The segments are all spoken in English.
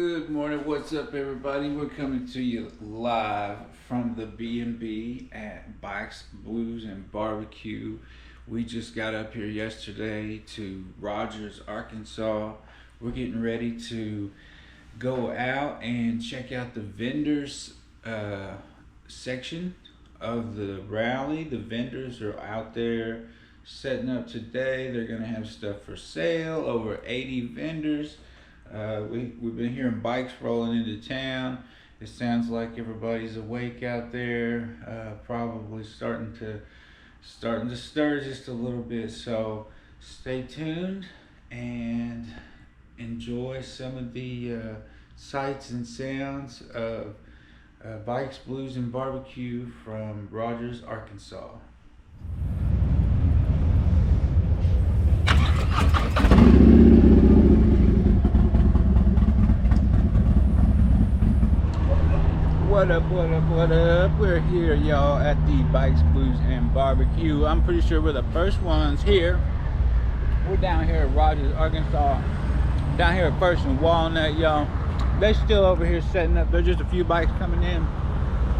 Good morning, what's up everybody? We're coming to you live from the B&B at Bikes Blues and BBQ. We just got up here yesterday to Rogers, Arkansas. We're getting ready to go out and check out the vendors section of the rally. The vendors are out there setting up today. They're gonna have stuff for sale, over 80 vendors. We've been hearing bikes rolling into town. It sounds like everybody's awake out there, probably starting to stir just a little bit. So stay tuned and enjoy some of the sights and sounds of Bikes, Blues and BBQ from Rogers, Arkansas. What up, what up, what up? We're here, y'all, at the Bikes, Blues and BBQ. I'm pretty sure we're the first ones here. We're down here at Rogers, Arkansas. Down here at First and Walnut, y'all. They're still over here setting up. There's just a few bikes coming in,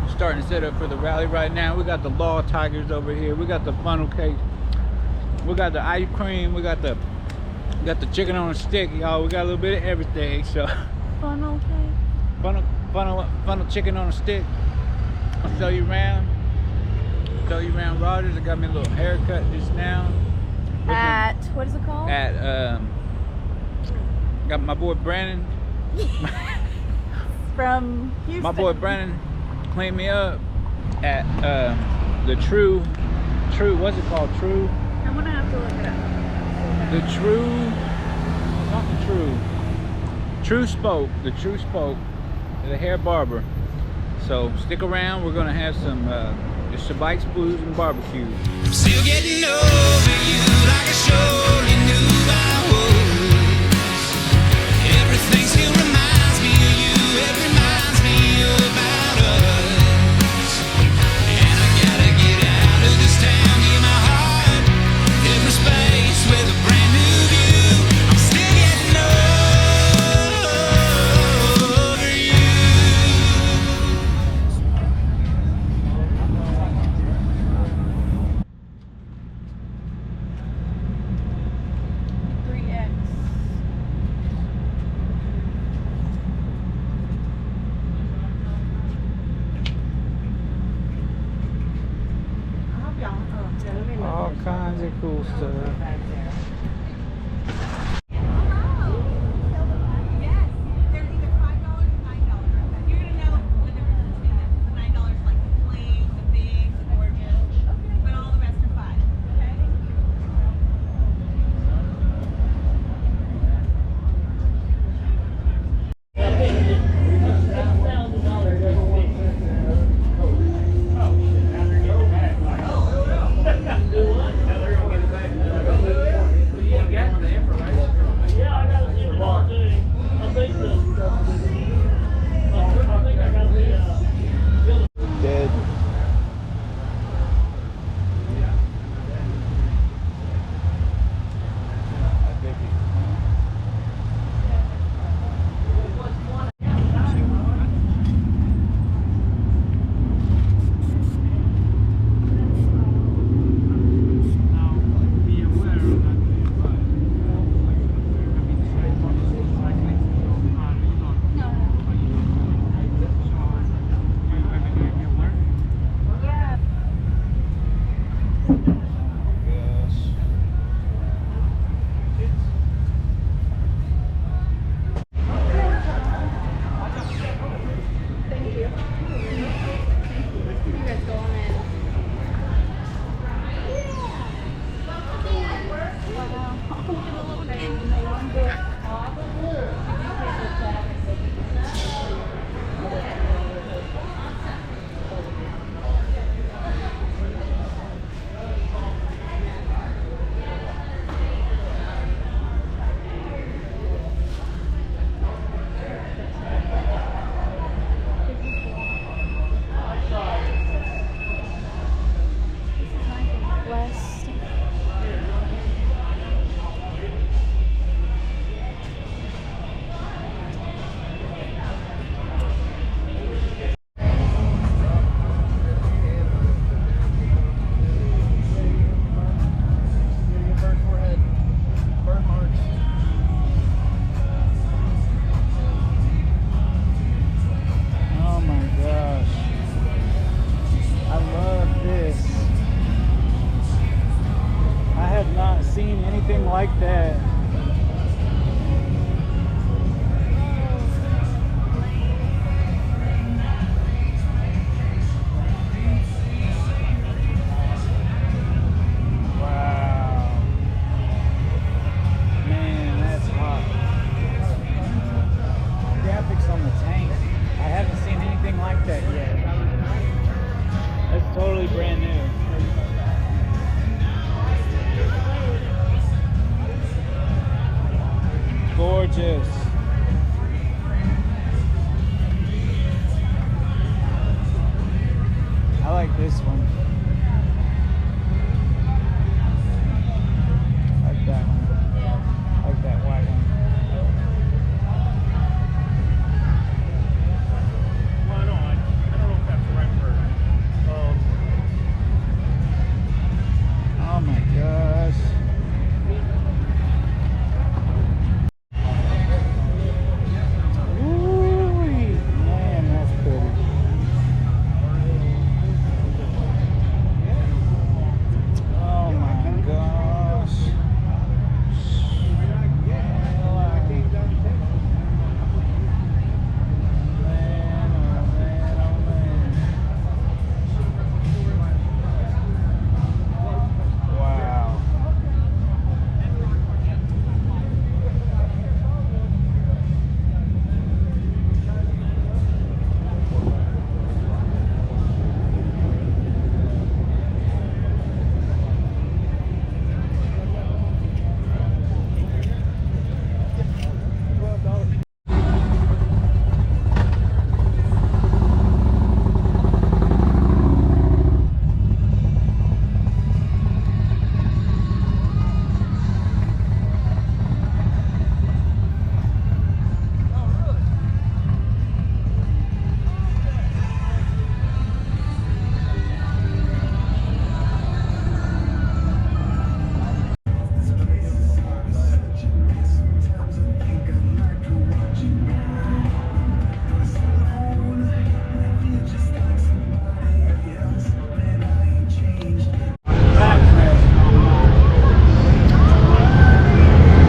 starting to set up for the rally right now. We got the Law Tigers over here. We got the funnel cake. We got the ice cream. We got the chicken on a stick, y'all. We got a little bit of everything. So Funnel cake. Funnel chicken on a stick. I'll show you around. Rogers. I got me a little haircut just now. At what is it called? Got my boy Brandon. From Houston. My boy Brandon cleaned me up at the True. What's it called? True. I'm gonna have to look it up. The True Spoke. The True Spoke. The hair barber. So stick around. We're gonna have some it's the Bikes, Blues and BBQ. I'm still getting over you like I surely knew I was. Everything still reminds me of you. It reminds me about us. And I gotta get out of this town, give my heart different space with a brand new view. I'm still getting over you. 3X. All kinds of cool stuff. anything like that. Wow. Man, that's hot. Graphics on the tank. I haven't seen anything like that yet. That's totally brand new. Gorgeous. I like this one. I like that one. I like that white one. Well, no, I don't know if that's the right word. Oh my gosh. Ooh-wee. Man, that's pretty. Oh my gosh. Wow.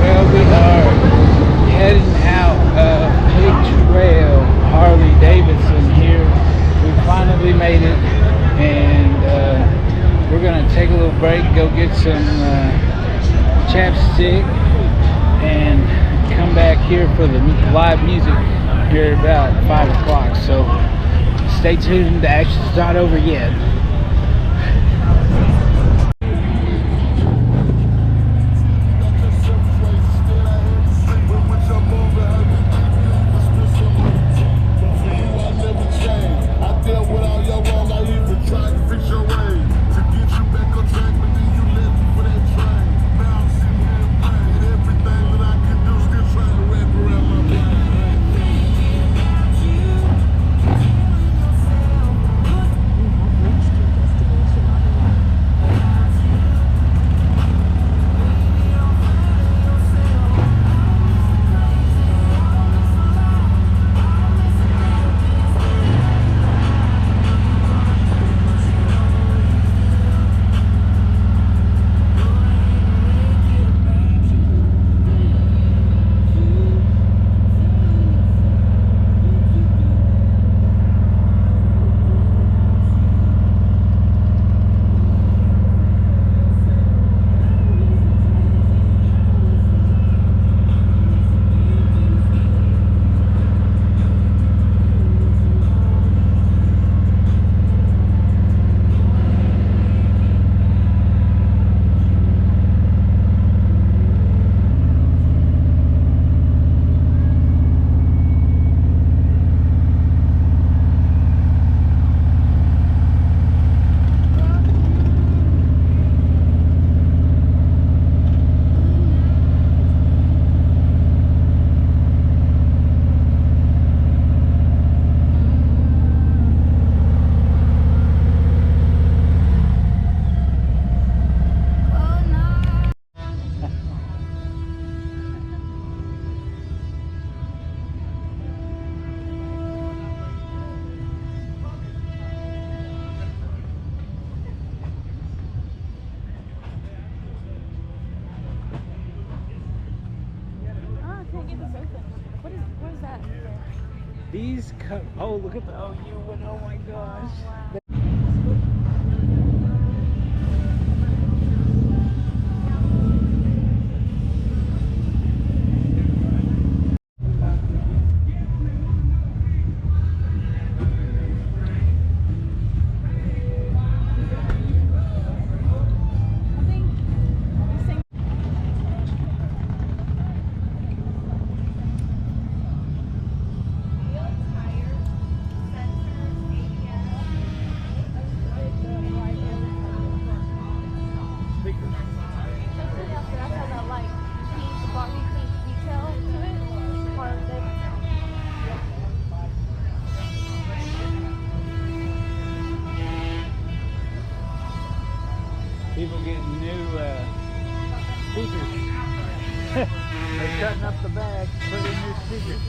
Well, we are heading out of Pig Trail, Harley-Davidson here. We finally made it, and we're going to take a little break, go get some chapstick, and come back here for the live music here about 5 o'clock. So stay tuned, the action's not over yet. These oh, look at the OU one. Oh my gosh. People getting new speakers. They're cutting up the bag, putting in new speakers.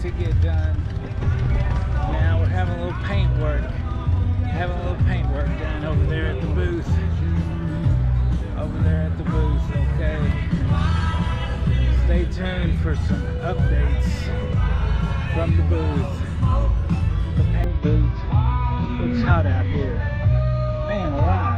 To get done. Now we're having a little paint work. Done over there at the booth. Okay. Stay tuned for some updates from the booth. The paint booth. It's hot out here. Man alive.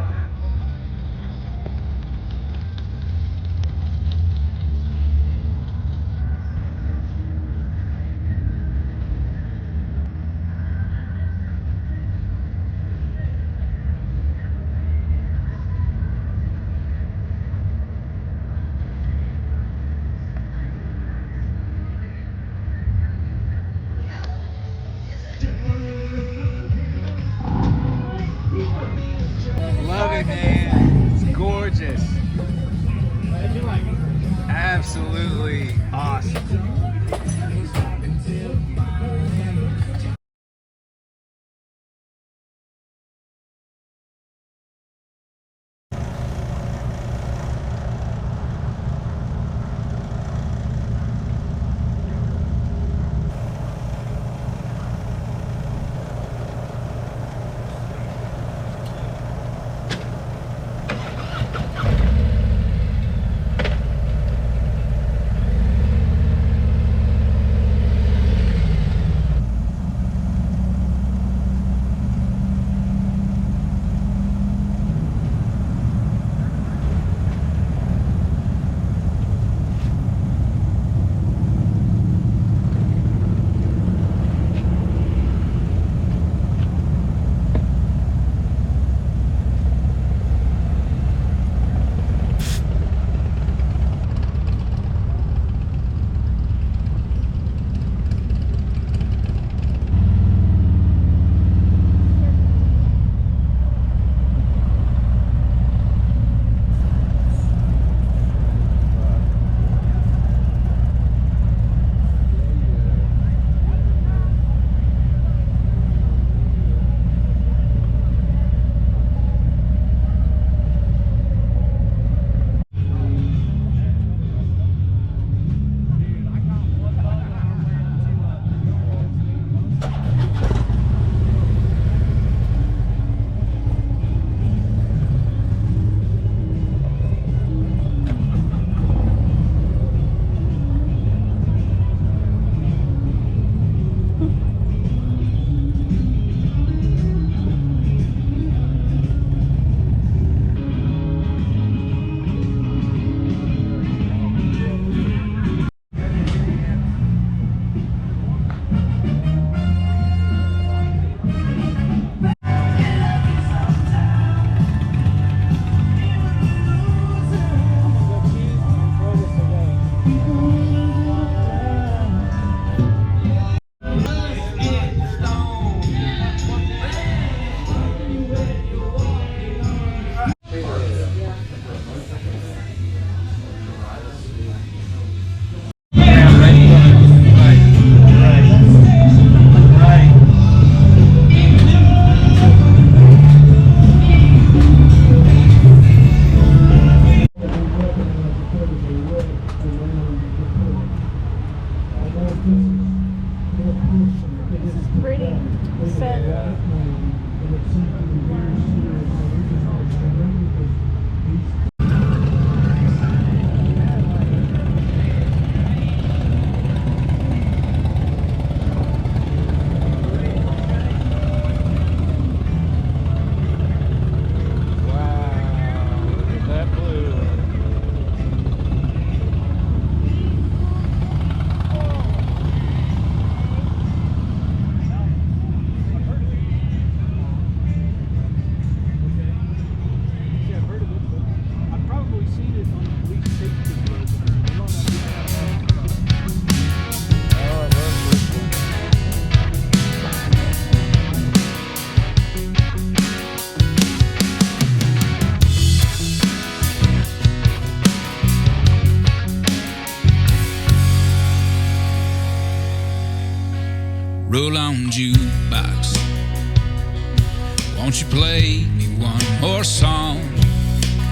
Won't you play me one more song?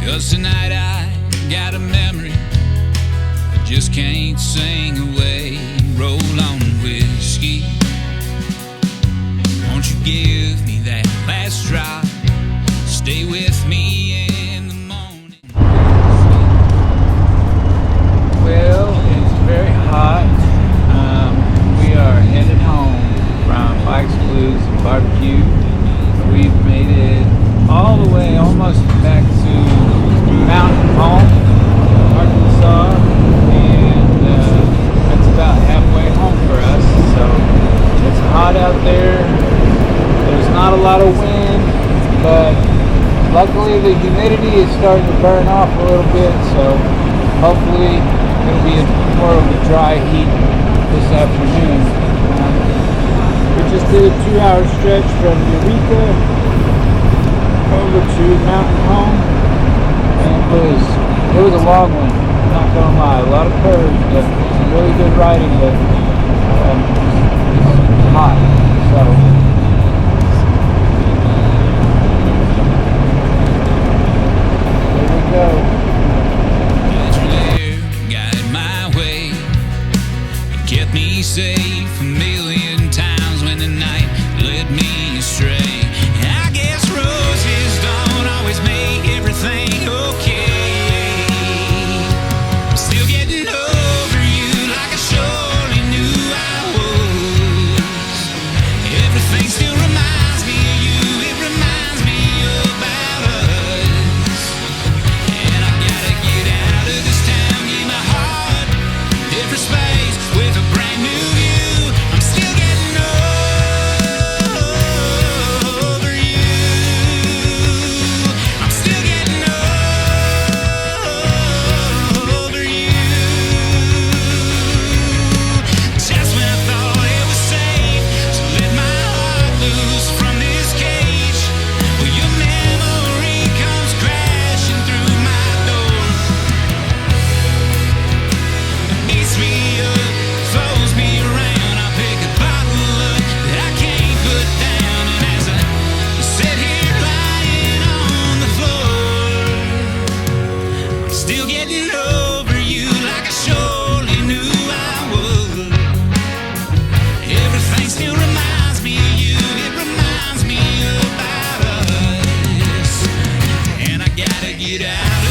'Cause tonight I got a memory I just can't sing away. Roll on whiskey. Won't you give me that last drop? Stay with me in the morning. Well, it's very hot. We are headed home from Bikes Blues and BBQ. We've made it all the way almost back to Mountain Home, Arkansas, and that's about halfway home for us. So it's hot out there. There's not a lot of wind, but luckily the humidity is starting to burn off a little bit, so hopefully it'll be more of a dry heat this afternoon. We just did a 2-hour stretch from Eureka over to Mountain Home, and it was a long one, I'm not gonna lie. A lot of curves, but some really good riding, but it's hot, so there we go. Guided my way and kept me safe a million times when the night led me astray. I guess roses don't always make everything okay. I'm still getting over you like I surely knew I was. Everything still reminds me of you, it reminds me about us. And I gotta get out of this town, give my heart different space with a brand new view. I'm still getting over you. I'm still getting over you. Just when I thought it was safe to let my heart loose from this cage, well, your memory comes crashing through my door. Eats me up, throws me around. I pick a bottle up that I can't put down, and as I sit here lying on the floor, I'm still getting over you like I surely knew I would. Everything still reminds me of you, it reminds me about us, and I gotta get out